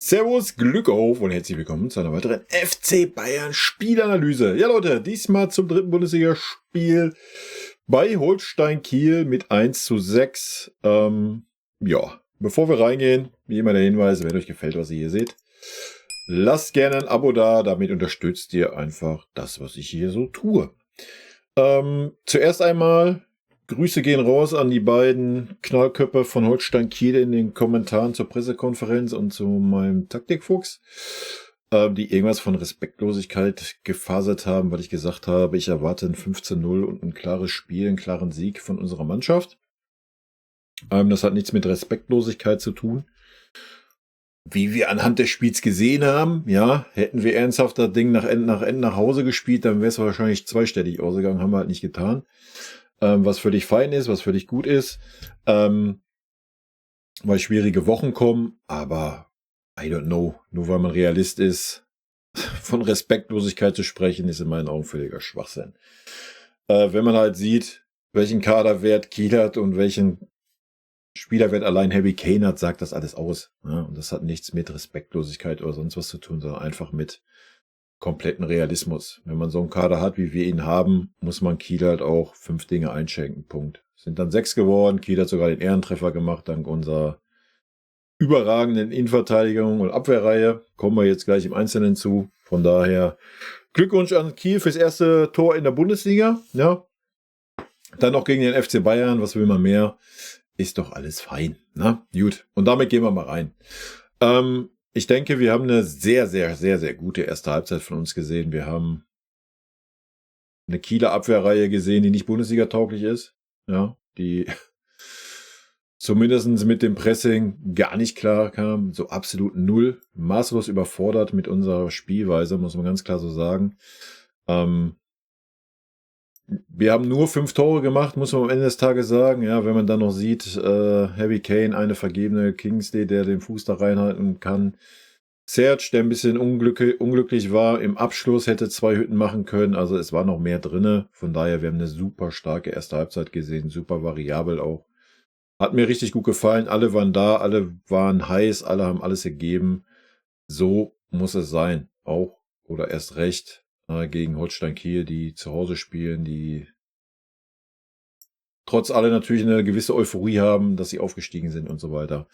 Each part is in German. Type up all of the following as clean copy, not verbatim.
Servus, Glück auf und herzlich willkommen zu einer weiteren FC Bayern Spielanalyse. Ja Leute, diesmal zum dritten Bundesligaspiel bei Holstein Kiel mit 1:6. Ja, bevor wir reingehen, wie immer der Hinweis, wenn euch gefällt, was ihr hier seht, lasst gerne ein Abo da, damit unterstützt ihr einfach das, was ich hier so tue. Zuerst einmal Grüße gehen raus an die beiden Knallköpfe von Holstein Kiel in den Kommentaren zur Pressekonferenz und zu meinem Taktikfuchs, die irgendwas von Respektlosigkeit gefasert haben, weil ich gesagt habe, ich erwarte ein 15:0 und ein klares Spiel, einen klaren Sieg von unserer Mannschaft. Das hat nichts mit Respektlosigkeit zu tun. Wie wir anhand des Spiels gesehen haben, ja, hätten wir ernsthaft das Ding nach Ende nach Hause gespielt, dann wäre es wahrscheinlich zweistellig ausgegangen, haben wir halt nicht getan. Was völlig fein ist, was völlig gut ist, weil schwierige Wochen kommen, aber I don't know, nur weil man Realist ist, von Respektlosigkeit zu sprechen, ist in meinen Augen völliger Schwachsinn. Wenn man halt sieht, welchen Kaderwert Kiel hat und welchen Spielerwert allein Harry Kane hat, sagt das alles aus. Ja? Und das hat nichts mit Respektlosigkeit oder sonst was zu tun, sondern einfach mit kompletten Realismus. Wenn man so einen Kader hat, wie wir ihn haben, muss man Kiel halt auch 5 Dinge einschenken. Punkt. Sind dann 6 geworden. Kiel hat sogar den Ehrentreffer gemacht, dank unserer überragenden Innenverteidigung und Abwehrreihe. Kommen wir jetzt gleich im Einzelnen zu. Von daher Glückwunsch an Kiel fürs erste Tor in der Bundesliga. Ja. Dann noch gegen den FC Bayern. Was will man mehr? Ist doch alles fein. Na? Gut. Und damit gehen wir mal rein. Ich denke, wir haben eine sehr, sehr, sehr, sehr gute erste Halbzeit von uns gesehen. Wir haben eine Kieler Abwehrreihe gesehen, die nicht Bundesliga-tauglich ist. Ja, die zumindest mit dem Pressing gar nicht klar kam. So absolut null. Maßlos überfordert mit unserer Spielweise, muss man ganz klar so sagen. Wir haben nur 5 Tore gemacht, muss man am Ende des Tages sagen. Ja, wenn man dann noch sieht, Harry Kane, eine vergebene Kingsley, der den Fuß da reinhalten kann. Serge, der ein bisschen unglücklich war, im Abschluss hätte 2 Hütten machen können. Also es war noch mehr drinne. Von daher, wir haben eine super starke erste Halbzeit gesehen, super variabel auch. Hat mir richtig gut gefallen. Alle waren da, alle waren heiß, alle haben alles gegeben. So muss es sein. Auch oder erst recht gegen Holstein Kiel, die zu Hause spielen, die trotz allem natürlich eine gewisse Euphorie haben, dass sie aufgestiegen sind und so weiter.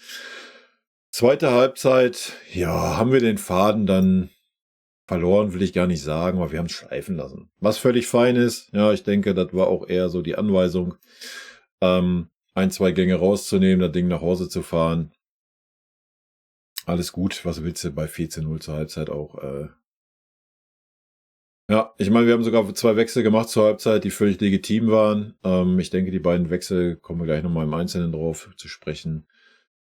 Zweite Halbzeit, ja, haben wir den Faden dann verloren, will ich gar nicht sagen, aber wir haben es schleifen lassen. Was völlig fein ist, ja, ich denke, das war auch eher so die Anweisung, 1-2 Gänge rauszunehmen, das Ding nach Hause zu fahren. Alles gut, was willst du bei 14:0 zur Halbzeit auch, ja, ich meine, wir haben sogar 2 Wechsel gemacht zur Halbzeit, die völlig legitim waren. Ich denke, die beiden Wechsel, kommen wir gleich nochmal im Einzelnen drauf zu sprechen,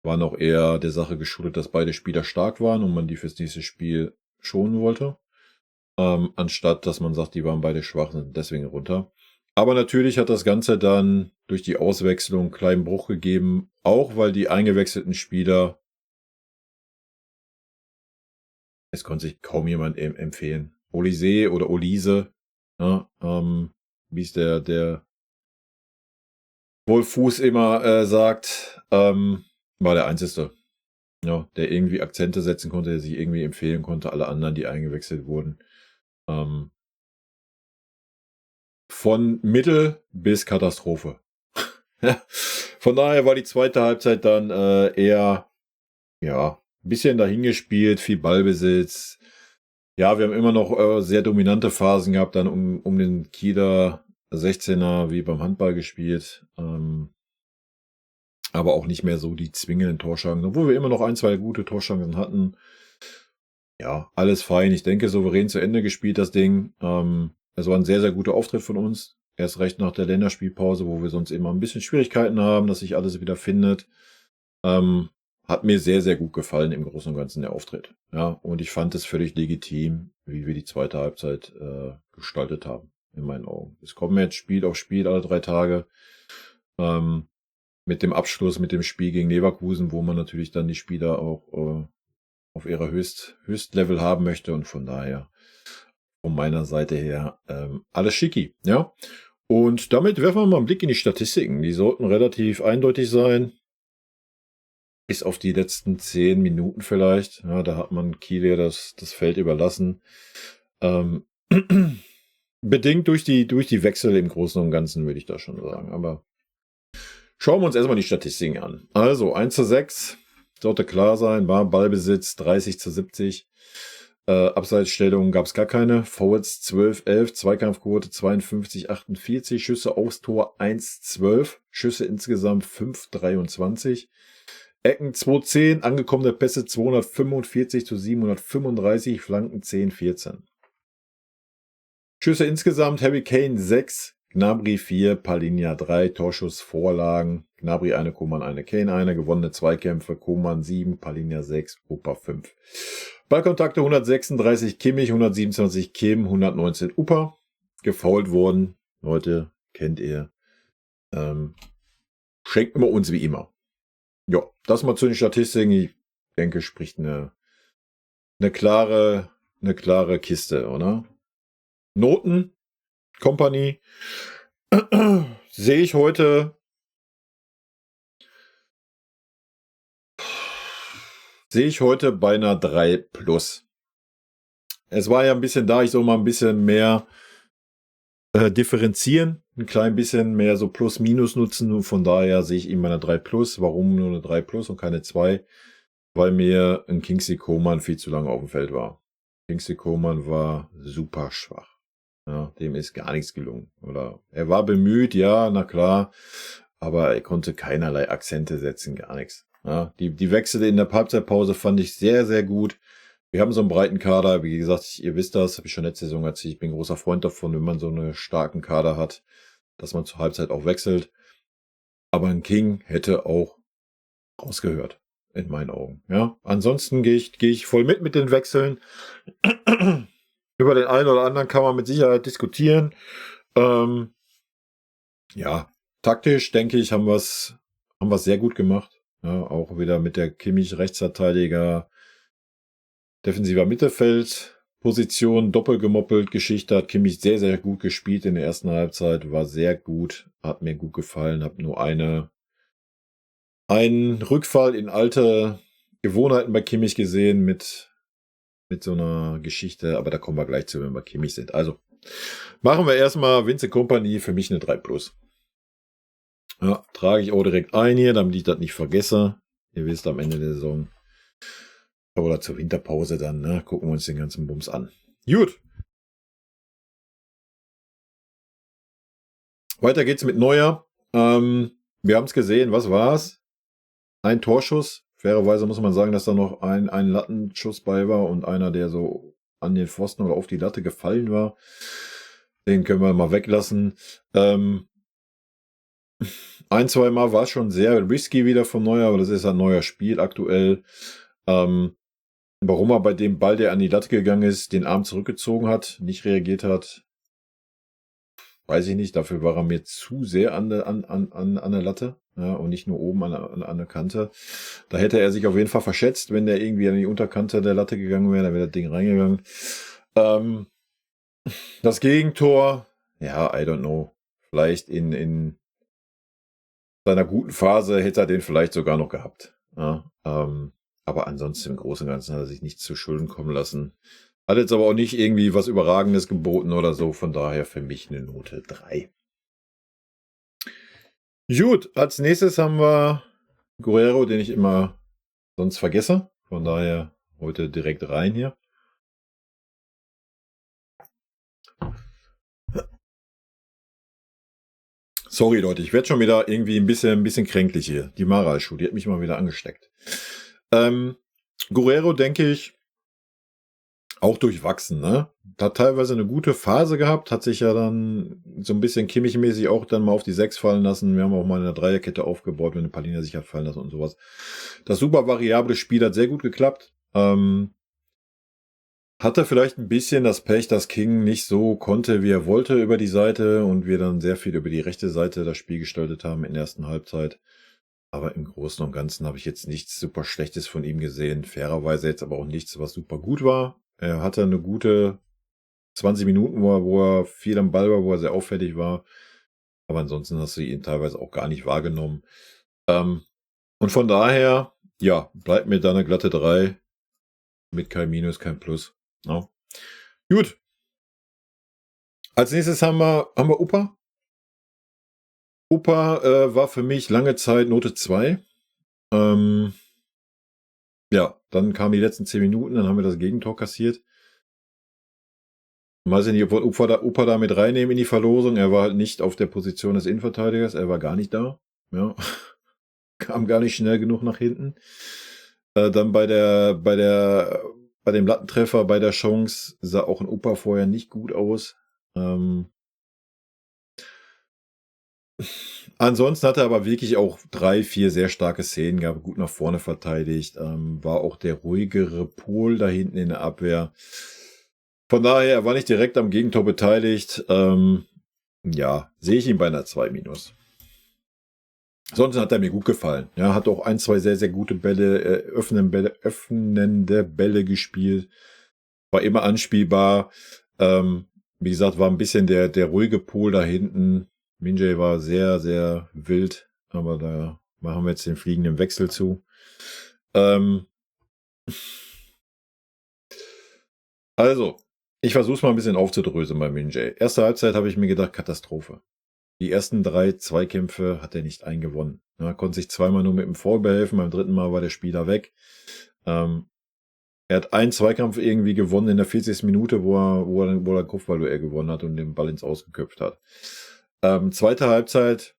waren auch eher der Sache geschuldet, dass beide Spieler stark waren und man die fürs nächste Spiel schonen wollte. Anstatt, dass man sagt, die waren beide schwach und sind deswegen runter. Aber natürlich hat das Ganze dann durch die Auswechslung einen kleinen Bruch gegeben, auch weil die eingewechselten Spieler, es konnte sich kaum jemand empfehlen. Olise oder Olise, ja, wie es der Wolfuß immer sagt, war der Einzige, ja, der irgendwie Akzente setzen konnte, der sich irgendwie empfehlen konnte. Alle anderen, die eingewechselt wurden, von Mittel bis Katastrophe. Von daher war die zweite Halbzeit dann eher, ja, ein bisschen dahingespielt, viel Ballbesitz. Ja, wir haben immer noch sehr dominante Phasen gehabt, dann um den Kieler 16er wie beim Handball gespielt. Aber auch nicht mehr so die zwingenden Torschancen, obwohl wir immer noch 1-2 gute Torschancen hatten. Ja, alles fein. Ich denke, souverän zu Ende gespielt, das Ding. Es war ein sehr, sehr guter Auftritt von uns. Erst recht nach der Länderspielpause, wo wir sonst immer ein bisschen Schwierigkeiten haben, dass sich alles wieder findet. Hat mir sehr, sehr gut gefallen im Großen und Ganzen der Auftritt. Ja, und ich fand es völlig legitim, wie wir die zweite Halbzeit gestaltet haben, in meinen Augen. Es kommen jetzt Spiel auf Spiel alle 3 Tage. Mit dem Abschluss, mit dem Spiel gegen Leverkusen, wo man natürlich dann die Spieler auch auf ihrer Höchstlevel haben möchte. Und von daher, von meiner Seite her, alles schicki. Ja. Und damit werfen wir mal einen Blick in die Statistiken. Die sollten relativ eindeutig sein. Bis auf die letzten 10 Minuten vielleicht. Ja, da hat man Kiel ja das Feld überlassen. Bedingt durch die Wechsel im Großen und Ganzen, würde ich da schon sagen. Aber schauen wir uns erstmal die Statistiken an. Also 1:6 sollte klar sein, war Ballbesitz 30:70. Abseitsstellungen gab es gar keine. Fouls 12:11, Zweikampfquote 52:48, Schüsse aufs Tor 1:12, Schüsse insgesamt 5:23. Ecken 2:10, angekommene Pässe 245:735, Flanken 10:14. Schüsse insgesamt, Harry Kane 6, Gnabry 4, Palhinha 3, Torschuss, Vorlagen, Gnabry 1, Coman 1, Kane 1, gewonnene Zweikämpfe, Coman 7, Palhinha 6, Upper 5. Ballkontakte 136, Kimmich 127, Kim 119, Upper. Gefoult worden, Leute, kennt ihr. Schenken wir uns wie immer. Ja, das mal zu den Statistiken. Ich denke, spricht eine klare Kiste, oder? Noten, Company, sehe ich heute bei einer 3+. Es war ja ein bisschen da, ich soll mal ein bisschen mehr differenzieren, ein klein bisschen mehr so Plus-Minus nutzen und von daher sehe ich ihn bei einer 3+. Warum nur eine 3+ und keine 2? Weil mir ein Kingsley Coman viel zu lange auf dem Feld war. Kingsley Coman war super schwach. Ja, dem ist gar nichts gelungen. Oder er war bemüht, ja, na klar, aber er konnte keinerlei Akzente setzen, gar nichts. Ja, die Wechsel in der Halbzeitpause fand ich sehr, sehr gut. Wir haben so einen breiten Kader, wie gesagt, ihr wisst das, habe ich schon letzte Saison erzählt, ich bin ein großer Freund davon, wenn man so einen starken Kader hat, dass man zur Halbzeit auch wechselt. Aber ein King hätte auch rausgehört, in meinen Augen. Ja, ansonsten gehe ich voll mit den Wechseln. Über den einen oder anderen kann man mit Sicherheit diskutieren. Ja, taktisch denke ich, haben wir es sehr gut gemacht. Ja, auch wieder mit der Kimmich Rechtsverteidiger, defensiver Mittelfeldposition, doppelgemoppelt Geschichte, hat Kimmich sehr, sehr gut gespielt in der ersten Halbzeit, war sehr gut, hat mir gut gefallen, habe nur einen Rückfall in alte Gewohnheiten bei Kimmich gesehen mit so einer Geschichte, aber da kommen wir gleich zu, wenn wir Kimmich sind. Also, machen wir erstmal Vincent Kompany, für mich eine 3+. Ja, trage ich auch direkt ein hier, damit ich das nicht vergesse. Ihr wisst, am Ende der Saison oder zur Winterpause dann, ne, gucken wir uns den ganzen Bums an. Gut. Weiter geht's mit Neuer. Wir haben es gesehen, was war's? Ein Torschuss. Fairerweise muss man sagen, dass da noch ein Lattenschuss bei war und einer, der so an den Pfosten oder auf die Latte gefallen war. Den können wir mal weglassen. Ein, zwei Mal war es schon sehr risky wieder von Neuer, aber das ist ein neuer Spiel aktuell. Warum er bei dem Ball, der an die Latte gegangen ist, den Arm zurückgezogen hat, nicht reagiert hat, weiß ich nicht. Dafür war er mir zu sehr an der Latte, ja, und nicht nur oben an der Kante. Da hätte er sich auf jeden Fall verschätzt, wenn der irgendwie an die Unterkante der Latte gegangen wäre, dann wäre das Ding reingegangen. Das Gegentor, ja, I don't know. Vielleicht in seiner guten Phase hätte er den vielleicht sogar noch gehabt. Ja, aber ansonsten im Großen und Ganzen hat er sich nichts zu Schulden kommen lassen. Hat jetzt aber auch nicht irgendwie was Überragendes geboten oder so. Von daher für mich eine Note 3. Gut, als nächstes haben wir Guerrero, den ich immer sonst vergesse. Von daher heute direkt rein hier. Sorry Leute, ich werde schon wieder irgendwie ein bisschen kränklich hier. Die Mara-Schuh, die hat mich mal wieder angesteckt. Guerrero, denke ich, auch durchwachsen, ne? Hat teilweise eine gute Phase gehabt, hat sich ja dann so ein bisschen Kimmich-mäßig auch dann mal auf die 6 fallen lassen. Wir haben auch mal eine Dreierkette aufgebaut, wenn eine Palhinha sich hat fallen lassen und sowas. Das super variable Spiel hat sehr gut geklappt. Hatte vielleicht ein bisschen das Pech, dass King nicht so konnte, wie er wollte über die Seite und wir dann sehr viel über die rechte Seite das Spiel gestaltet haben in der ersten Halbzeit. Aber im Großen und Ganzen habe ich jetzt nichts super Schlechtes von ihm gesehen. Fairerweise jetzt aber auch nichts, was super gut war. Er hatte eine gute 20 Minuten, wo er viel am Ball war, wo er sehr auffällig war. Aber ansonsten hast du ihn teilweise auch gar nicht wahrgenommen. Und von daher Ja, bleibt mir da eine glatte 3. Mit kein Minus, kein Plus. Ja. Gut. Als nächstes haben wir Upa. Upa war für mich lange Zeit Note 2. Ja, dann kamen die letzten 10 Minuten, dann haben wir das Gegentor kassiert. Weiß ich nicht, ob wir Upa da mit reinnehmen in die Verlosung. Er war halt nicht auf der Position des Innenverteidigers. Er war gar nicht da. Ja. Kam gar nicht schnell genug nach hinten. Dann bei dem Lattentreffer, bei der Chance, sah auch ein Upa vorher nicht gut aus. Ansonsten hat er aber wirklich auch 3, 4 sehr starke Szenen gehabt, gut nach vorne verteidigt, war auch der ruhigere Pol da hinten in der Abwehr. Von daher, er war nicht direkt am Gegentor beteiligt. Ja, sehe ich ihn bei einer 2-. Sonst hat er mir gut gefallen. Ja, hat auch 1, 2 sehr, sehr gute Bälle, öffnende Bälle gespielt. War immer anspielbar. Wie gesagt, war ein bisschen der ruhige Pol da hinten. Min-Jae war sehr, sehr wild, aber da machen wir jetzt den fliegenden Wechsel zu. Also, ich versuche es mal ein bisschen aufzudröseln bei Min-Jae. Erste Halbzeit habe ich mir gedacht, Katastrophe. Die ersten 3 Zweikämpfe hat er nicht eingewonnen. Er konnte sich zweimal nur mit dem Foul behelfen, beim dritten Mal war der Spieler weg. Er hat einen Zweikampf irgendwie gewonnen in der 40. Minute, wo er Kopfballduell gewonnen hat und den Ball ins Ausgeköpft hat. Zweite Halbzeit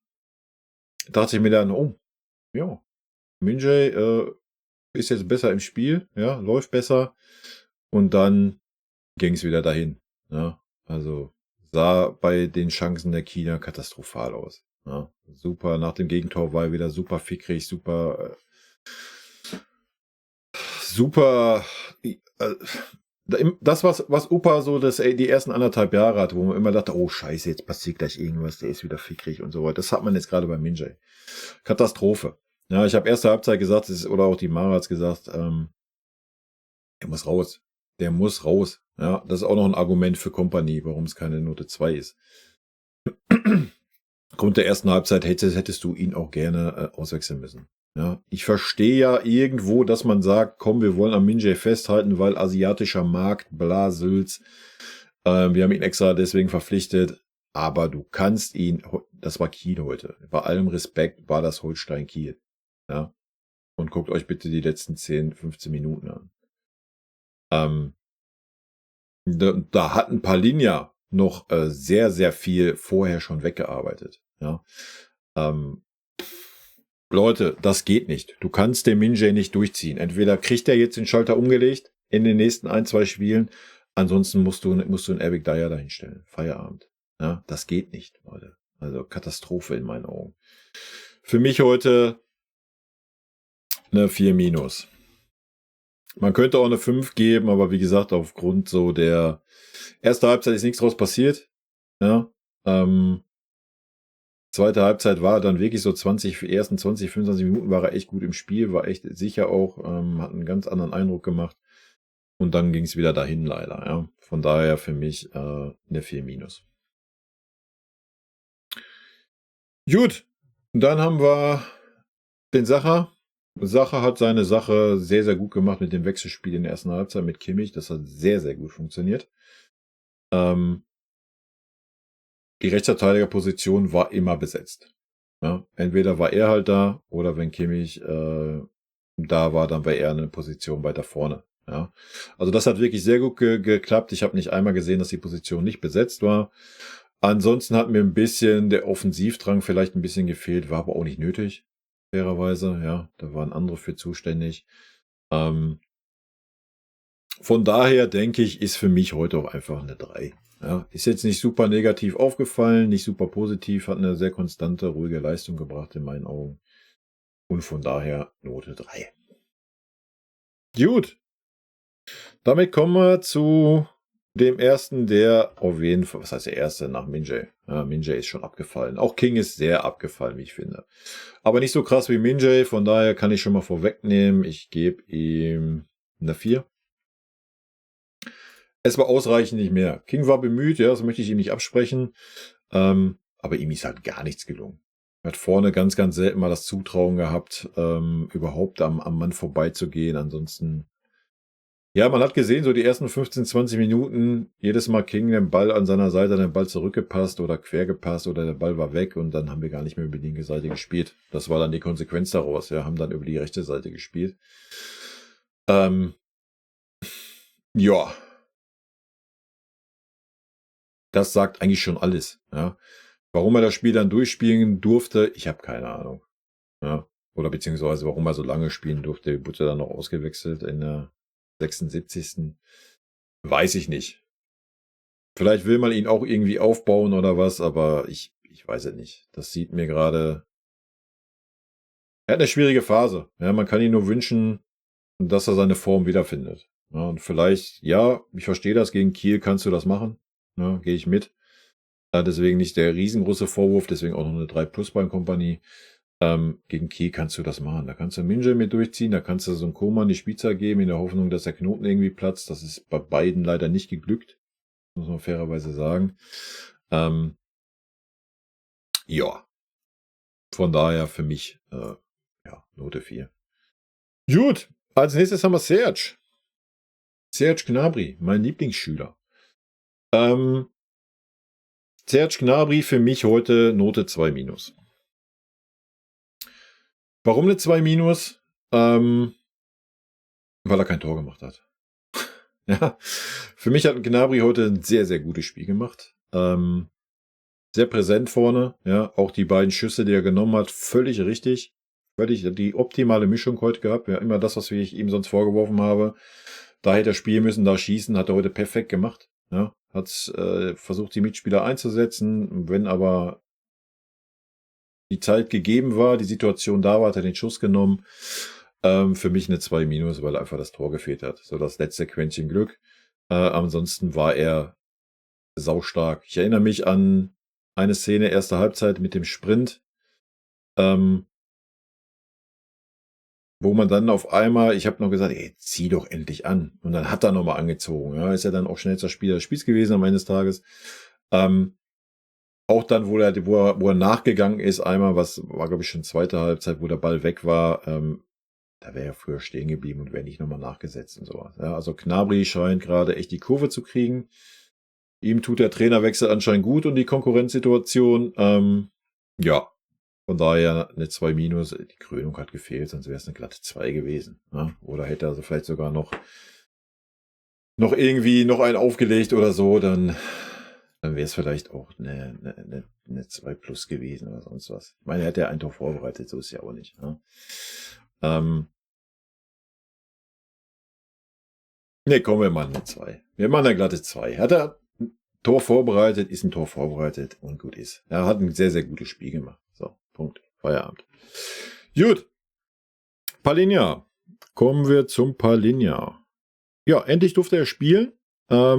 dachte ich mir dann, oh, ja, Min-Jae ist jetzt besser im Spiel, ja, läuft besser. Und dann ging es wieder dahin. Ja, also sah bei den Chancen der Kieler katastrophal aus. Ja, super, nach dem Gegentor war er wieder super fickrig, super, das, was Upa so die ersten 1,5 Jahre hatte, wo man immer dachte, oh Scheiße, jetzt passiert gleich irgendwas, der ist wieder fickrig und so weiter. Das hat man jetzt gerade bei Min-Jae. Katastrophe. Ja, ich habe erste Halbzeit gesagt, oder auch die Mara hat's gesagt, er muss raus. Der muss raus. Ja, das ist auch noch ein Argument für Kompanie, warum es keine Note 2 ist. Aufgrund der ersten Halbzeit hättest du ihn auch gerne auswechseln müssen. Ja, ich verstehe ja irgendwo, dass man sagt, komm, wir wollen am Min-Jae festhalten, weil asiatischer Markt, bla, Sülz. Wir haben ihn extra deswegen verpflichtet. Aber du kannst ihn, das war Kiel heute. Bei allem Respekt war das Holstein Kiel. Ja. Und guckt euch bitte die letzten 10, 15 Minuten an. Da hat ein Palinja noch sehr, sehr viel vorher schon weggearbeitet. Ja. Leute, das geht nicht. Du kannst den Min-Jae nicht durchziehen. Entweder kriegt er jetzt den Schalter umgelegt in den nächsten 1, 2 Spielen. Ansonsten musst du einen Eric Dyer dahinstellen. Feierabend. Ja, das geht nicht, Leute. Also Katastrophe in meinen Augen. Für mich heute eine 4-. Man könnte auch eine 5 geben, aber wie gesagt, aufgrund so der erste Halbzeit ist nichts draus passiert. Ja, zweite Halbzeit war dann wirklich so ersten 20, 25 Minuten war er echt gut im Spiel, war echt sicher auch, hat einen ganz anderen Eindruck gemacht. Und dann ging es wieder dahin leider. Ja. Von daher für mich eine 4-. Gut, dann haben wir den Sacher. Sacher hat seine Sache sehr, sehr gut gemacht mit dem Wechselspiel in der ersten Halbzeit mit Kimmich. Das hat sehr, sehr gut funktioniert. Die Rechtsverteidigerposition war immer besetzt. Ja, entweder war er halt da oder wenn Kimmich da war, dann war er eine Position weiter vorne. Ja, also das hat wirklich sehr gut geklappt. Ich habe nicht einmal gesehen, dass die Position nicht besetzt war. Ansonsten hat mir ein bisschen der Offensivdrang vielleicht ein bisschen gefehlt, war aber auch nicht nötig, fairerweise. Ja, da waren andere für zuständig. Von daher denke ich, ist für mich heute auch einfach eine 3. Ja, ist jetzt nicht super negativ aufgefallen, nicht super positiv, hat eine sehr konstante, ruhige Leistung gebracht in meinen Augen. Und von daher Note 3. Gut. Damit kommen wir zu dem ersten, der auf jeden Fall, was heißt der erste nach Min-Jae? Ja, Min-Jae ist schon abgefallen. Auch King ist sehr abgefallen, wie ich finde. Aber nicht so krass wie Min-Jae, von daher kann ich schon mal vorwegnehmen. Ich gebe ihm eine 4. Es war ausreichend nicht mehr. King war bemüht, ja, das möchte ich ihm nicht absprechen. Aber ihm ist halt gar nichts gelungen. Er hat vorne ganz, ganz selten mal das Zutrauen gehabt, überhaupt am Mann vorbeizugehen. Ansonsten, ja, man hat gesehen, so die ersten 15, 20 Minuten, jedes Mal King den Ball an seiner Seite, den Ball zurückgepasst oder quer gepasst oder der Ball war weg und dann haben wir gar nicht mehr über die linke Seite gespielt. Das war dann die Konsequenz daraus. Ja, haben dann über die rechte Seite gespielt. Ja, das sagt eigentlich schon alles. Ja. Warum er das Spiel dann durchspielen durfte, ich habe keine Ahnung. Ja. Oder beziehungsweise warum er so lange spielen durfte, wurde er dann noch ausgewechselt in der 76. Weiß ich nicht. Vielleicht will man ihn auch irgendwie aufbauen oder was, aber ich weiß es nicht. Das sieht mir gerade. Er hat eine schwierige Phase. Ja, man kann ihm nur wünschen, dass er seine Form wiederfindet. Ja, und vielleicht, ja, ich verstehe das, gegen Kiel kannst du das machen. Ja, gehe ich mit. Deswegen nicht der riesengroße Vorwurf, deswegen auch noch eine 3+ beim Kompanie. Gegen Kiel kannst du das machen. Da kannst du Minje mit durchziehen, da kannst du so einen Koman die Spielzeit geben, in der Hoffnung, dass der Knoten irgendwie platzt. Das ist bei beiden leider nicht geglückt, muss man fairerweise sagen. Ja, von daher für mich, ja, Note 4. Gut, als nächstes haben wir Serge. Serge Gnabry, mein Lieblingsschüler. Serge Gnabry für mich heute Note 2-. Warum eine 2-? Weil er kein Tor gemacht hat. Ja, für mich hat Gnabry heute ein sehr, sehr gutes Spiel gemacht. Sehr präsent vorne. Ja, auch die beiden Schüsse, die er genommen hat, völlig richtig. Völlig die optimale Mischung heute gehabt. Ja, immer das, was ich ihm sonst vorgeworfen habe. Da hätte er spielen müssen, da schießen, hat er heute perfekt gemacht. Ja, hat versucht, die Mitspieler einzusetzen. Wenn aber die Zeit gegeben war, die Situation da war, hat er den Schuss genommen. Für mich eine 2-, weil einfach das Tor gefehlt hat. So das letzte Quäntchen Glück. Ansonsten war er saustark. Ich erinnere mich an eine Szene, erste Halbzeit mit dem Sprint, wo man dann auf einmal, ich habe noch gesagt, ey, zieh doch endlich an. Und dann hat er nochmal angezogen. Ja, ist ja dann auch schnellster Spieler des Spiels gewesen am Ende des Tages. Auch dann, wo er nachgegangen ist, einmal, was war, glaube ich, schon zweite Halbzeit, wo der Ball weg war, da wäre er früher stehen geblieben und wäre nicht nochmal nachgesetzt und sowas. Ja, also Gnabry scheint gerade echt die Kurve zu kriegen. Ihm tut der Trainerwechsel anscheinend gut und die Konkurrenzsituation. Ja, von daher eine 2-. Die Krönung hat gefehlt, sonst wäre es eine glatte 2 gewesen. Ja? Oder hätte er also vielleicht sogar noch irgendwie noch einen aufgelegt oder so, dann wäre es vielleicht auch eine 2+ gewesen oder sonst was. Ich meine, er hat ja ein Tor vorbereitet, so ist es ja auch nicht. Ja? Ne, kommen wir mal eine 2. Wir machen eine glatte 2. Hat er ein Tor vorbereitet, ist ein Tor vorbereitet und gut ist. Er hat ein sehr, sehr gutes Spiel gemacht. So, Punkt. Feierabend. Gut. Palinja. Kommen wir zum Palinja. Ja, endlich durfte er spielen. Hat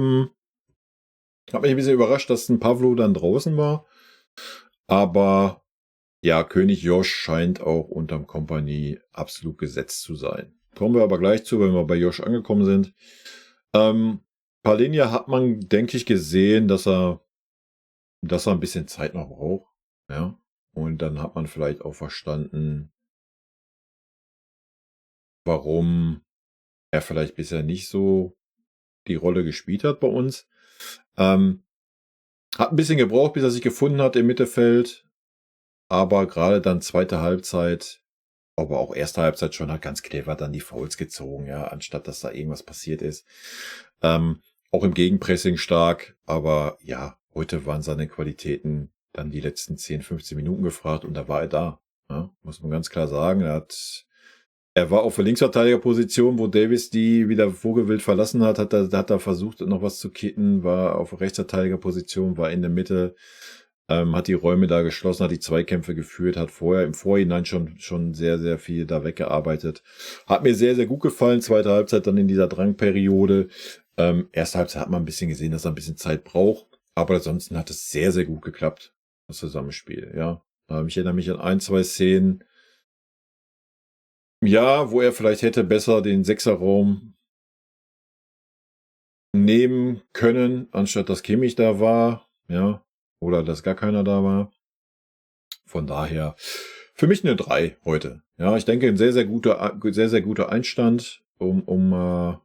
mich ein bisschen überrascht, dass ein Pavlo dann draußen war. Aber ja, König Josh scheint auch unterm Kompanie absolut gesetzt zu sein. Kommen wir aber gleich zu, wenn wir bei Josh angekommen sind. Palinja hat man, denke ich, gesehen, dass er ein bisschen Zeit noch braucht. Ja. Und dann hat man vielleicht auch verstanden, warum er vielleicht bisher nicht so die Rolle gespielt hat bei uns. Hat ein bisschen gebraucht, bis er sich gefunden hat im Mittelfeld. Aber gerade dann zweite Halbzeit, aber auch erste Halbzeit schon, hat ganz clever dann die Fouls gezogen, ja, anstatt dass da irgendwas passiert ist. Auch im Gegenpressing stark, aber ja, heute waren seine Qualitäten dann die letzten 10, 15 Minuten gefragt und da war er da. Ja, muss man ganz klar sagen. Er war auf der Linksverteidigerposition, wo Davis die wieder vogelwild verlassen hat, hat er versucht, noch was zu kitten, war auf der Rechtsverteidigerposition, war in der Mitte, hat die Räume da geschlossen, hat die Zweikämpfe geführt, hat vorher im Vorhinein schon sehr, sehr viel da weggearbeitet. Hat mir sehr, sehr gut gefallen. Zweite Halbzeit dann in dieser Drangperiode. Erste Halbzeit hat man ein bisschen gesehen, dass er ein bisschen Zeit braucht. Aber ansonsten hat es sehr, sehr gut geklappt, das Zusammenspiel. Ja, ich erinnere mich an 1, 2 Szenen. Ja, wo er vielleicht hätte besser den Sechserraum nehmen können, anstatt dass Kimmich da war. Ja, oder dass gar keiner da war. Von daher für mich eine 3 heute. Ja, ich denke, ein sehr, sehr guter Einstand, um ein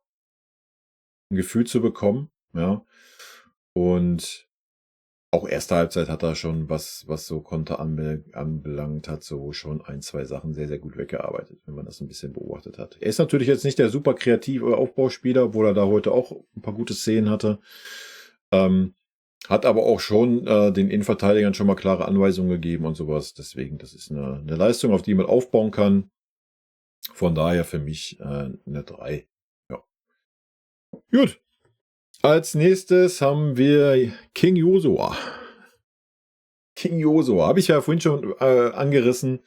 Gefühl zu bekommen. Ja, und auch erste Halbzeit hat er schon, was so Konter anbelangt, hat so schon ein, zwei Sachen sehr, sehr gut weggearbeitet, wenn man das ein bisschen beobachtet hat. Er ist natürlich jetzt nicht der super kreative Aufbauspieler, obwohl er da heute auch ein paar gute Szenen hatte. Hat aber auch schon den Innenverteidigern schon mal klare Anweisungen gegeben und sowas. Deswegen, das ist eine Leistung, auf die man aufbauen kann. Von daher für mich eine 3. Ja. Gut. Als nächstes haben wir King Josua. King Josua, habe ich ja vorhin schon angerissen.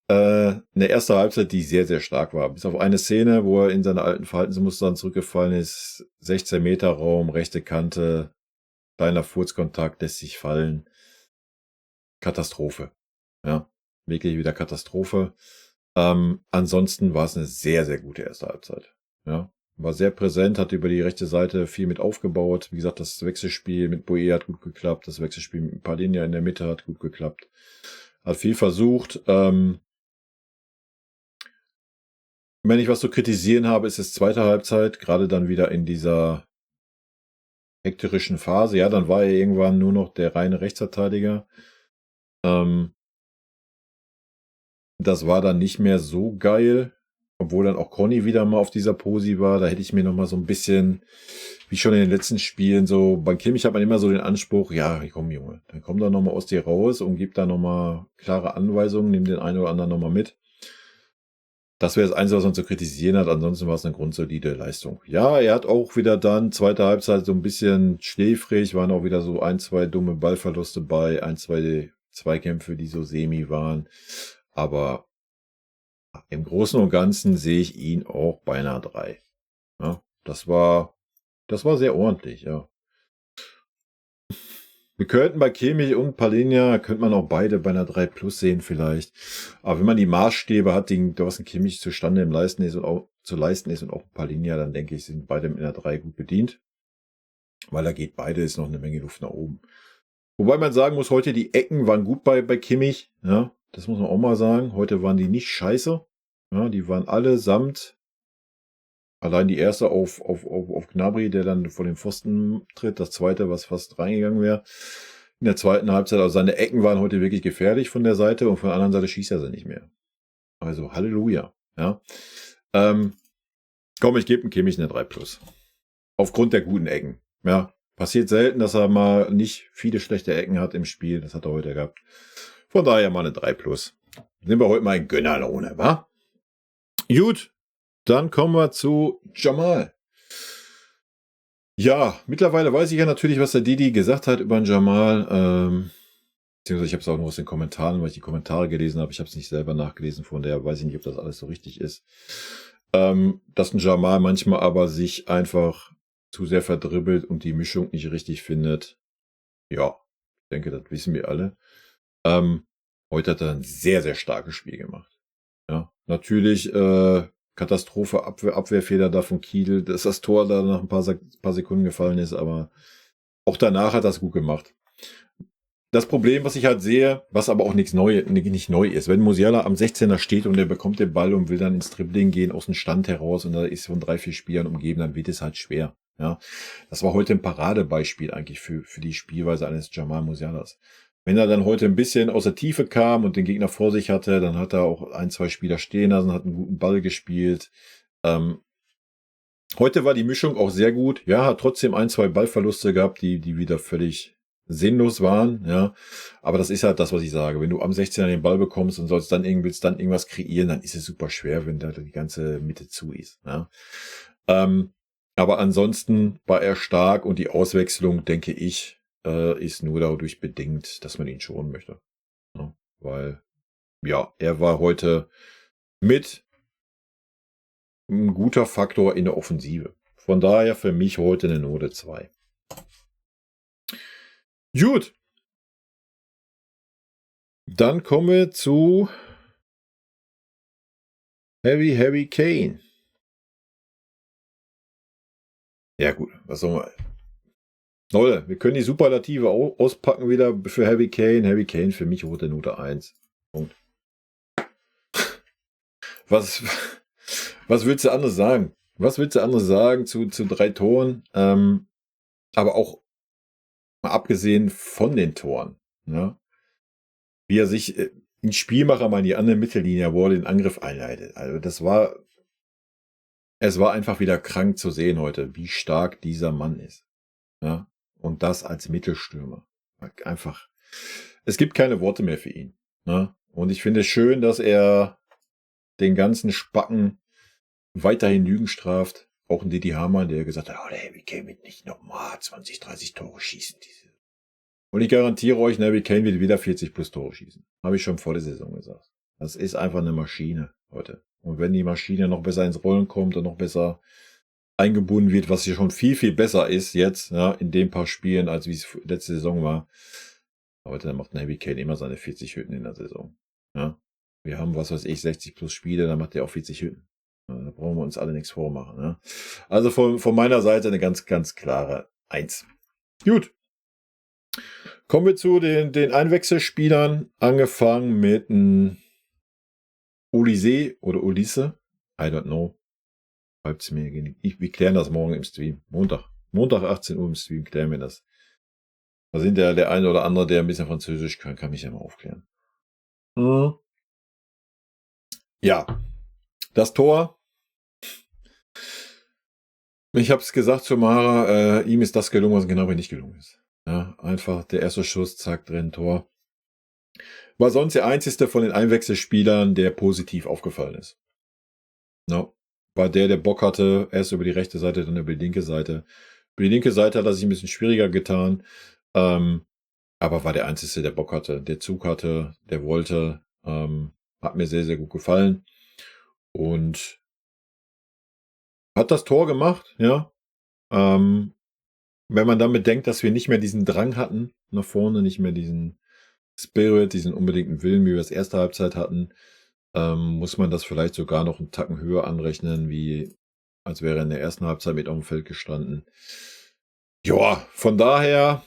Eine erste Halbzeit, die sehr, sehr stark war. Bis auf eine Szene, wo er in seine alten Verhaltensmustern zurückgefallen ist. 16 Meter Raum, rechte Kante, kleiner Furzkontakt, lässt sich fallen. Katastrophe. Ja, wirklich wieder Katastrophe. Ansonsten war es eine sehr, sehr gute erste Halbzeit. Ja, war sehr präsent, hat über die rechte Seite viel mit aufgebaut. Wie gesagt, das Wechselspiel mit Boe hat gut geklappt. Das Wechselspiel mit Padinha in der Mitte hat gut geklappt. Hat viel versucht. Wenn ich was zu kritisieren habe, ist es zweite Halbzeit. Gerade dann wieder in dieser hekterischen Phase. Ja, dann war er irgendwann nur noch der reine Rechtsverteidiger. Das war dann nicht mehr so geil. Obwohl dann auch Conny wieder mal auf dieser Posi war. Da hätte ich mir noch mal so ein bisschen, wie schon in den letzten Spielen, so bei Kimmich hat man immer so den Anspruch, ja, komm Junge, dann komm da noch mal aus dir raus und gib da noch mal klare Anweisungen, nimm den einen oder anderen noch mal mit. Das wäre das Einzige, was man zu kritisieren hat. Ansonsten war es eine grundsolide Leistung. Ja, er hat auch wieder dann zweite Halbzeit so ein bisschen schläfrig, waren auch wieder so ein, zwei dumme Ballverluste bei, ein, zwei Zweikämpfe, die so semi waren. Aber im Großen und Ganzen sehe ich ihn auch bei einer 3. Ja, das war sehr ordentlich, ja. Wir könnten bei Kimmich und Palhinha, könnte man auch beide bei einer 3 plus sehen vielleicht. Aber wenn man die Maßstäbe hat, die Thorsten Kimmich zustande im Leisten ist und auch zu leisten ist und auch Palhinha, dann denke ich, sind beide mit einer 3 gut bedient. Weil da geht beides noch eine Menge Luft nach oben. Wobei man sagen muss, heute die Ecken waren gut bei Kimmich. Ja, das muss man auch mal sagen. Heute waren die nicht scheiße. Ja, die waren allesamt. Allein die erste auf Gnabry, der dann vor den Pfosten tritt. Das zweite, was fast reingegangen wäre. In der zweiten Halbzeit, also seine Ecken waren heute wirklich gefährlich von der Seite und von der anderen Seite schießt er sie nicht mehr. Also Halleluja. Ja. Komm, ich gebe dem Kimmich eine 3 plus. Aufgrund der guten Ecken. Ja. Passiert selten, dass er mal nicht viele schlechte Ecken hat im Spiel. Das hat er heute gehabt. Von daher mal eine 3 plus. Nehmen wir heute mal einen Gönnerlohne, wa? Gut. Dann kommen wir zu Jamal. Ja, mittlerweile weiß ich ja natürlich, was der Didi gesagt hat über den Jamal. Beziehungsweise ich habe es auch nur aus den Kommentaren, weil ich die Kommentare gelesen habe. Ich habe es nicht selber nachgelesen, von daher weiß ich nicht, ob das alles so richtig ist. Dass ein Jamal manchmal aber sich einfach zu sehr verdribbelt und die Mischung nicht richtig findet. Ja, ich denke, das wissen wir alle. Heute hat er ein sehr, sehr starkes Spiel gemacht. Ja, natürlich Katastrophe, Abwehrfehler da von Kiel, dass das Tor da nach ein paar Sekunden gefallen ist, aber auch danach hat er es gut gemacht. Das Problem, was ich halt sehe, was aber auch nicht neu ist, wenn Musiala am 16er steht und er bekommt den Ball und will dann ins Dribbling gehen aus dem Stand heraus und da ist von 3, 4 Spielern umgeben, dann wird es halt schwer. Ja, das war heute ein Paradebeispiel eigentlich für die Spielweise eines Jamal Musialas. Wenn er dann heute ein bisschen aus der Tiefe kam und den Gegner vor sich hatte, dann hat er auch ein, zwei Spieler stehen lassen, hat einen guten Ball gespielt. Heute war die Mischung auch sehr gut. Ja, hat trotzdem ein, zwei Ballverluste gehabt, die wieder völlig sinnlos waren. Ja, aber das ist halt das, was ich sage. Wenn du am 16er den Ball bekommst und willst dann irgendwas kreieren, dann ist es super schwer, wenn da die ganze Mitte zu ist. Ja. Aber ansonsten war er stark und die Auswechslung, denke ich, ist nur dadurch bedingt, dass man ihn schonen möchte. Ja, weil, ja, er war heute mit ein guter Faktor in der Offensive. Von daher für mich heute eine Note 2. Gut. Dann kommen wir zu Harry Kane. Ja gut, was soll man... Leute, wir können die Superlative auspacken wieder für Harry Kane. Harry Kane für mich rote Note 1. Punkt. Was willst du anderes sagen? Was willst du anderes sagen zu 3 Toren? Aber auch mal abgesehen von den Toren. Ne? Wie er sich ein Spielmacher mal in die andere Mittellinie, wo er den Angriff einleitet. Also es war einfach wieder krank zu sehen heute, wie stark dieser Mann ist. Ja? Und das als Mittelstürmer. Einfach. Es gibt keine Worte mehr für ihn. Ne? Und ich finde es schön, dass er den ganzen Spacken weiterhin Lügen straft. Auch ein Didi Hamann, der gesagt hat, der Harry Kane wird nicht nochmal 20, 30 Tore schießen. Und ich garantiere euch, Harry Kane wird wieder 40 plus Tore schießen. Habe ich schon vor der Saison gesagt. Das ist einfach eine Maschine heute. Und wenn die Maschine noch besser ins Rollen kommt und noch besser eingebunden wird, was hier schon viel, viel besser ist jetzt, ja, in den paar Spielen, als wie es letzte Saison war. Heute macht Harry Kane immer seine 40 Hütten in der Saison. Ja. Wir haben, 60 plus Spiele, dann macht er auch 40 Hütten. Ja, da brauchen wir uns alle nichts vormachen. Ja. Also von meiner Seite eine ganz, ganz klare 1. Gut. Kommen wir zu den Einwechselspielern. Angefangen mit Olise oder Ulisse. I don't know. Schreibt's mir. Wir klären das morgen im Stream. Montag 18 Uhr im Stream klären wir das. Da sind der eine oder andere, der ein bisschen Französisch kann mich ja mal aufklären. Ja. Das Tor. Ich habe es gesagt zu Mara, ihm ist das gelungen, was genau nicht gelungen ist. Ja, einfach der erste Schuss, zack, drin, Tor. War sonst der einzigste von den Einwechselspielern, der positiv aufgefallen ist. No. War der Bock hatte, erst über die rechte Seite, dann über die linke Seite. Über die linke Seite hat er sich ein bisschen schwieriger getan, aber war der einzige, der Bock hatte, der Zug hatte, der wollte. Hat mir sehr, sehr gut gefallen. Und hat das Tor gemacht, ja. Wenn man damit denkt, dass wir nicht mehr diesen Drang hatten nach vorne, nicht mehr diesen Spirit, diesen unbedingten Willen, wie wir es erste Halbzeit hatten, muss man das vielleicht sogar noch einen Tacken höher anrechnen, wie als wäre er in der ersten Halbzeit mit auf dem Feld gestanden. Ja, von daher,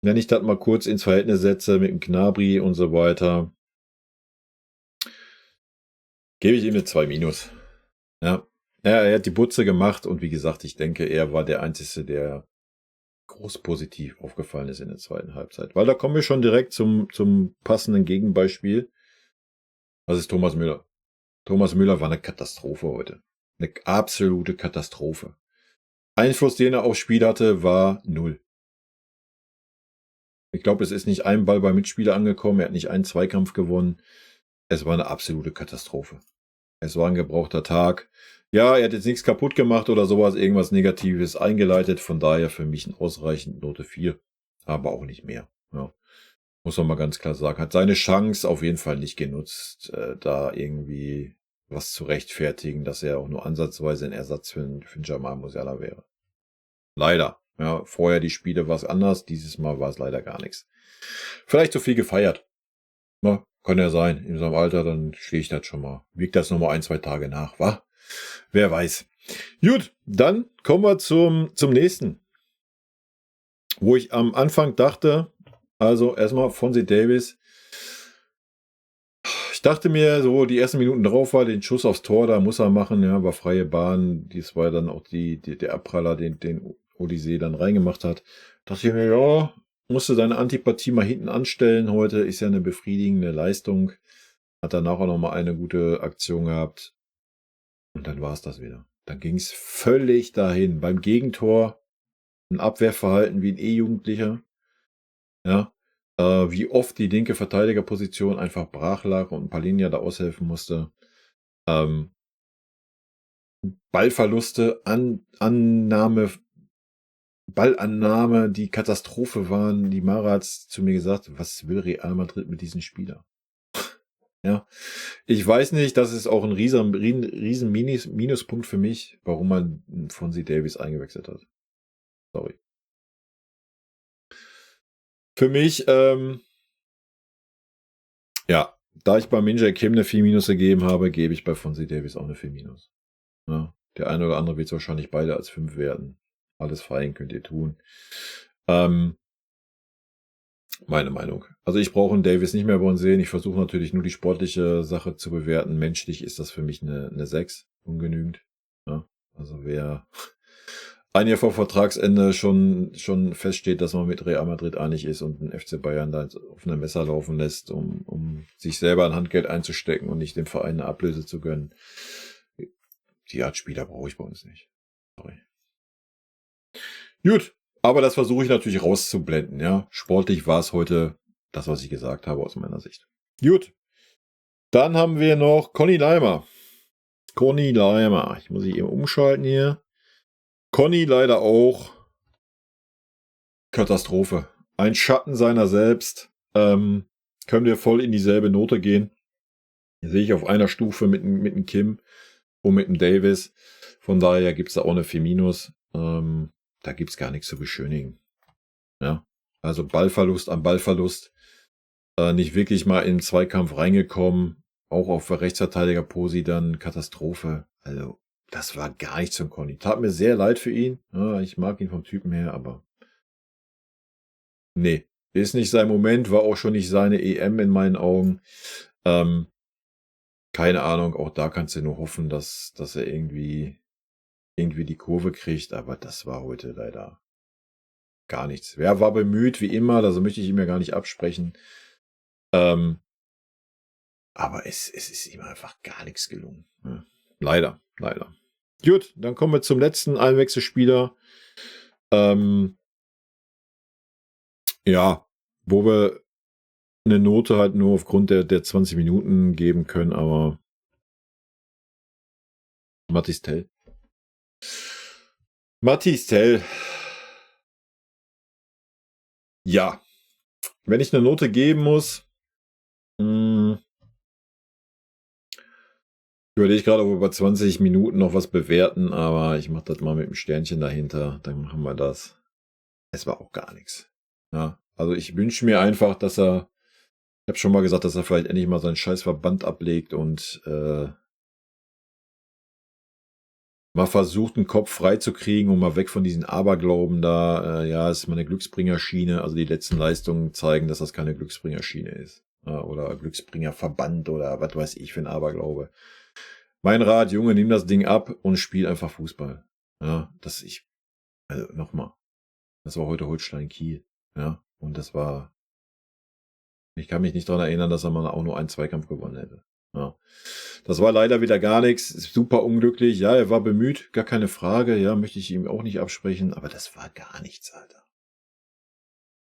wenn ich das mal kurz ins Verhältnis setze mit dem Gnabry und so weiter, gebe ich ihm eine 2-. Ja. Er hat die Butze gemacht und wie gesagt, ich denke, er war der Einzige, der groß positiv aufgefallen ist in der zweiten Halbzeit. Weil da kommen wir schon direkt zum passenden Gegenbeispiel. Was ist Thomas Müller? Thomas Müller war eine Katastrophe heute. Eine absolute Katastrophe. Einfluss, den er aufs Spiel hatte, war 0. Ich glaube, es ist nicht ein Ball beim Mitspieler angekommen. Er hat nicht einen Zweikampf gewonnen. Es war eine absolute Katastrophe. Es war ein gebrauchter Tag. Ja, er hat jetzt nichts kaputt gemacht oder sowas, irgendwas Negatives eingeleitet. Von daher für mich ein ausreichend Note 4. Aber auch nicht mehr. Ja. Muss man mal ganz klar sagen. Hat seine Chance auf jeden Fall nicht genutzt, da irgendwie was zu rechtfertigen, dass er auch nur ansatzweise ein Ersatz für einen Jamal Musiala wäre. Leider. Ja, vorher die Spiele war es anders. Dieses Mal war es leider gar nichts. Vielleicht zu viel gefeiert. Na, kann ja sein. In seinem Alter, dann stehe ich das schon mal. Wiegt das nochmal 1, 2 Tage nach, wa? Wer weiß. Gut, dann kommen wir zum nächsten. Wo ich am Anfang dachte, also erstmal Fonzie Davies. Ich dachte mir, so die ersten Minuten drauf war, den Schuss aufs Tor, da muss er machen, ja, war freie Bahn. Dies war dann auch der Abpraller, den Olise dann reingemacht hat. Dachte ich mir, ja, musste seine Antipathie mal hinten anstellen. Heute ist ja eine befriedigende Leistung. Hat danach auch nochmal eine gute Aktion gehabt. Und dann war es das wieder. Dann ging es völlig dahin. Beim Gegentor ein Abwehrverhalten wie ein E-Jugendlicher. Ja. Wie oft die linke Verteidigerposition einfach brach lag und Palhinha da aushelfen musste. Ballverluste, Ballannahme, die Katastrophe waren. Die Mara hat zu mir gesagt, was will Real Madrid mit diesem Spieler? Ja, ich weiß nicht, das ist auch ein riesen Minuspunkt für mich, warum man Fonzie Davies eingewechselt hat. Sorry. Für mich, ja, da ich bei Min-Jae Kim eine 4- gegeben habe, gebe ich bei Fonzie Davies auch eine 4-. Ja, der eine oder andere wird es wahrscheinlich beide als 5 werden. Alles fein, könnt ihr tun. Meine Meinung. Also ich brauche einen Davis nicht mehr bei uns sehen. Ich versuche natürlich nur die sportliche Sache zu bewerten. Menschlich ist das für mich eine 6, ungenügend. Ja, also wer ein Jahr vor Vertragsende schon feststeht, dass man mit Real Madrid einig ist und den FC Bayern da auf eine Messer laufen lässt, um sich selber ein Handgeld einzustecken und nicht dem Verein eine Ablöse zu gönnen. Die Art Spieler brauche ich bei uns nicht. Sorry. Gut, aber das versuche ich natürlich rauszublenden, ja. Sportlich war es heute das, was ich gesagt habe aus meiner Sicht. Gut. Dann haben wir noch Conny Leimer. Conny Leimer. Ich muss ihn eben umschalten hier. Conny leider auch. Katastrophe. Ein Schatten seiner selbst. Können wir voll in dieselbe Note gehen. Hier sehe ich auf einer Stufe mit dem Kim und mit dem Davis. Von daher gibt es da auch eine 4-. Da gibt es gar nichts zu beschönigen. Ja. Also Ballverlust an Ballverlust. Nicht wirklich mal in den Zweikampf reingekommen. Auch auf der Rechtsverteidiger-Posi dann Katastrophe. Also, das war gar nichts von Conny. Tat mir sehr leid für ihn. Ja, ich mag ihn vom Typen her, aber nee, ist nicht sein Moment, war auch schon nicht seine EM in meinen Augen. Keine Ahnung, auch da kannst du nur hoffen, dass er irgendwie die Kurve kriegt, aber das war heute leider gar nichts. Wer war bemüht, wie immer, also möchte ich ihm ja gar nicht absprechen. Aber es ist ihm einfach gar nichts gelungen. Ja. Leider. Gut, dann kommen wir zum letzten Einwechselspieler. Ja, wo wir eine Note halt nur aufgrund der 20 Minuten geben können, aber Mathys Tell. Ja, wenn ich eine Note geben muss, überlege ich gerade, ob wir bei 20 Minuten noch was bewerten, aber ich mache das mal mit dem Sternchen dahinter. Dann machen wir das. Es war auch gar nichts. Ja, also ich wünsche mir einfach, dass ich habe schon mal gesagt, dass er vielleicht endlich mal seinen scheiß Verband ablegt und mal versucht, den Kopf frei zu kriegen und mal weg von diesen Aberglauben da. Ja, es ist mal eine Glücksbringerschiene. Also die letzten Leistungen zeigen, dass das keine Glücksbringerschiene ist. Oder Glücksbringerverband oder was weiß ich für ein Aberglaube. Mein Rat, Junge, nimm das Ding ab und spiel einfach Fußball. Ja, also nochmal. Das war heute Holstein Kiel. Ja, und ich kann mich nicht daran erinnern, dass er mal auch nur einen Zweikampf gewonnen hätte. Ja. Das war leider wieder gar nichts. Super unglücklich. Ja, er war bemüht, gar keine Frage. Ja, möchte ich ihm auch nicht absprechen. Aber das war gar nichts, Alter.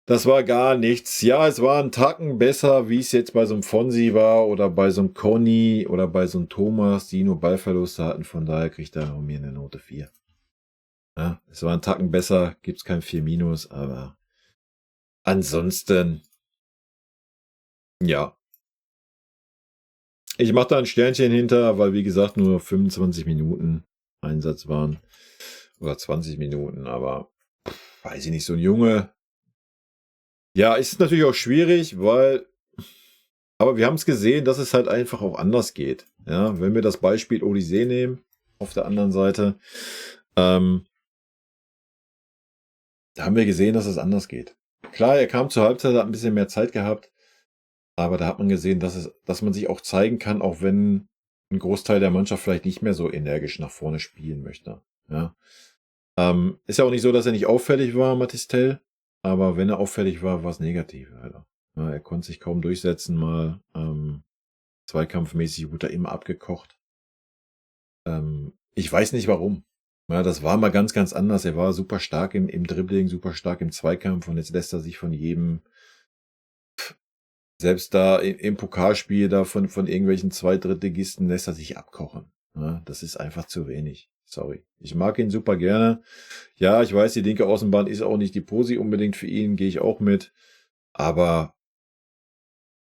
Das war gar nichts. Ja, es war ein Tacken besser, wie es jetzt bei so einem Fonsi war oder bei so einem Conny oder bei so einem Thomas, die nur Ballverluste hatten. Von daher kriegt er von mir eine Note 4. Ja, es war ein Tacken besser, gibt's kein 4-, aber ansonsten, ja. Ich mache da ein Sternchen hinter, weil wie gesagt nur 25 Minuten Einsatz waren. Oder 20 Minuten, aber weiß ich nicht, so ein Junge. Ja, ist natürlich auch schwierig, aber wir haben es gesehen, dass es halt einfach auch anders geht. Ja, wenn wir das Beispiel Odyssee nehmen, auf der anderen Seite, da haben wir gesehen, dass es anders geht. Klar, er kam zur Halbzeit, hat ein bisschen mehr Zeit gehabt, aber da hat man gesehen, dass man sich auch zeigen kann, auch wenn ein Großteil der Mannschaft vielleicht nicht mehr so energisch nach vorne spielen möchte. Ja. Ist ja auch nicht so, dass er nicht auffällig war, Mathys Tell, aber wenn er auffällig war, war es negativ, Alter. Ja, er konnte sich kaum durchsetzen, mal zweikampfmäßig wurde er immer abgekocht. Ich weiß nicht warum. Ja, das war mal ganz, ganz anders. Er war super stark im Dribbling, super stark im Zweikampf und jetzt lässt er sich von jedem, selbst da im Pokalspiel da von irgendwelchen Zweitdrittligisten lässt er sich abkochen. Ja, das ist einfach zu wenig. Sorry. Ich mag ihn super gerne. Ja, ich weiß, die linke Außenbahn ist auch nicht die Posi unbedingt für ihn, gehe ich auch mit. Aber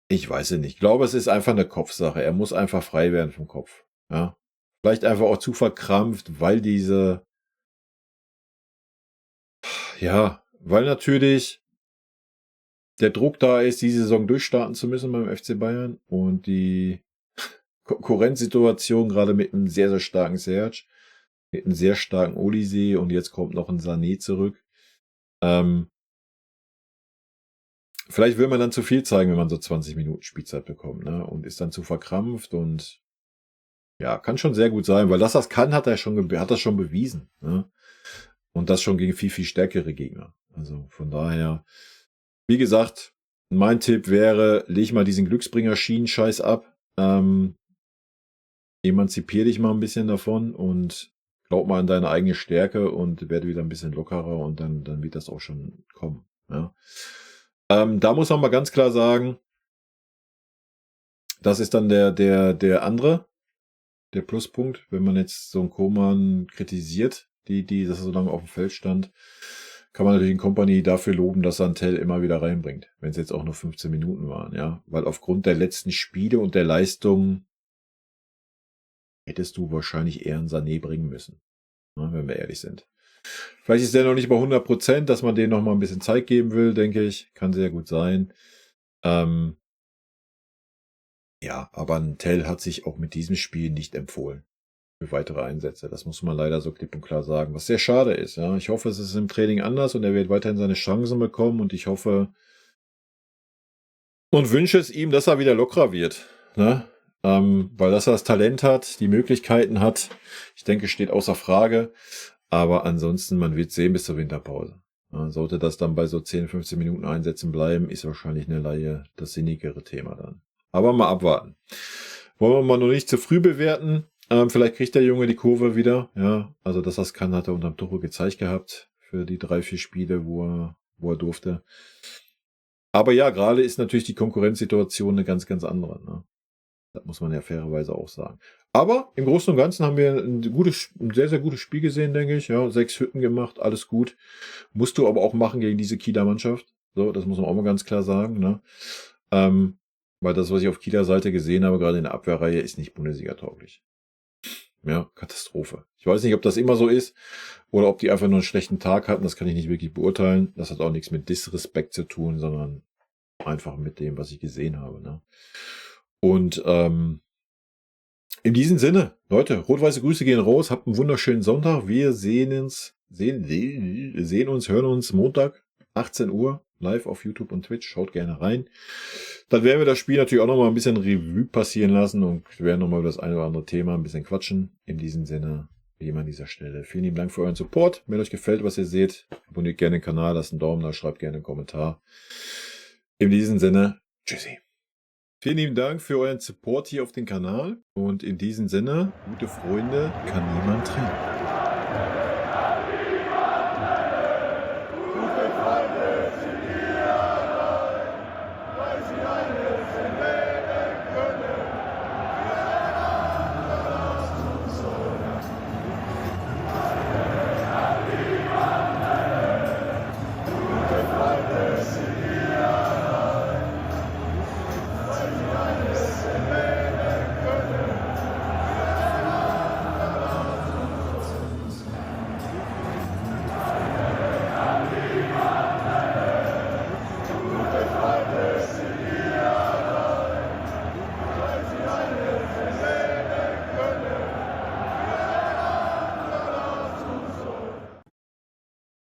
ich weiß es nicht. Ich glaube, es ist einfach eine Kopfsache. Er muss einfach frei werden vom Kopf. Ja. Vielleicht einfach auch zu verkrampft, weil weil natürlich der Druck da ist, die Saison durchstarten zu müssen beim FC Bayern und die Konkurrenzsituation gerade mit einem sehr, sehr starken Serge, mit einem sehr starken Olise und jetzt kommt noch ein Sané zurück. Vielleicht will man dann zu viel zeigen, wenn man so 20 Minuten Spielzeit bekommt, ne? Und ist dann zu verkrampft und ja, kann schon sehr gut sein, weil das kann, hat er hat das schon bewiesen, ne? Und das schon gegen viel, viel stärkere Gegner. Also von daher, wie gesagt, mein Tipp wäre, leg mal diesen Glücksbringer-Schienen-Scheiß ab, emanzipier dich mal ein bisschen davon und glaub mal an deine eigene Stärke und werde wieder ein bisschen lockerer und dann wird das auch schon kommen, ja. Da muss man mal ganz klar sagen, das ist dann der andere, der Pluspunkt, wenn man jetzt so einen Koman kritisiert, dass er so lange auf dem Feld stand, kann man natürlich den Company dafür loben, dass er einen Tell immer wieder reinbringt, wenn es jetzt auch nur 15 Minuten waren, ja. Weil aufgrund der letzten Spiele und der Leistung hättest du wahrscheinlich eher einen Sané bringen müssen, ne, wenn wir ehrlich sind. Vielleicht ist der noch nicht bei 100%, dass man denen noch mal ein bisschen Zeit geben will, denke ich. Kann sehr gut sein. Ja, aber ein Tell hat sich auch mit diesem Spiel nicht empfohlen für weitere Einsätze. Das muss man leider so klipp und klar sagen, was sehr schade ist. Ja. Ich hoffe, es ist im Training anders und er wird weiterhin seine Chancen bekommen und ich hoffe und wünsche es ihm, dass er wieder lockerer wird. Ne? Weil dass er das Talent hat, die Möglichkeiten hat, ich denke, steht außer Frage. Aber ansonsten, man wird sehen bis zur Winterpause. Ja, sollte das dann bei so 10, 15 Minuten Einsätzen bleiben, ist wahrscheinlich eine Laie das sinnigere Thema dann. Aber mal abwarten. Wollen wir mal noch nicht zu früh bewerten. Vielleicht kriegt der Junge die Kurve wieder. Ja, also dass das kann, hat er unterm Tuchel gezeigt gehabt für die 3, 4 Spiele, wo er durfte. Aber ja, gerade ist natürlich die Konkurrenzsituation eine ganz, ganz andere. Ne? Das muss man ja fairerweise auch sagen. Aber im Großen und Ganzen haben wir ein sehr, sehr gutes Spiel gesehen, denke ich. Ja, 6 Hütten gemacht, alles gut. Musst du aber auch machen gegen diese Kieler Mannschaft. So, das muss man auch mal ganz klar sagen. Ne? Weil das, was ich auf Kieler Seite gesehen habe, gerade in der Abwehrreihe, ist nicht Bundesliga-tauglich. Ja, Katastrophe. Ich weiß nicht, ob das immer so ist oder ob die einfach nur einen schlechten Tag hatten. Das kann ich nicht wirklich beurteilen. Das hat auch nichts mit Disrespekt zu tun, sondern einfach mit dem, was ich gesehen habe. Ne? Und in diesem Sinne, Leute, rot-weiße Grüße gehen raus. Habt einen wunderschönen Sonntag. Wir sehen uns, hören uns Montag, 18 Uhr, live auf YouTube und Twitch. Schaut gerne rein. Dann werden wir das Spiel natürlich auch nochmal ein bisschen Revue passieren lassen und werden nochmal über das eine oder andere Thema ein bisschen quatschen. In diesem Sinne, wie immer an dieser Stelle, vielen lieben Dank für euren Support. Wenn euch gefällt, was ihr seht, abonniert gerne den Kanal, lasst einen Daumen da, schreibt gerne einen Kommentar. In diesem Sinne, tschüssi. Vielen lieben Dank für euren Support hier auf dem Kanal und in diesem Sinne, gute Freunde kann niemand trennen.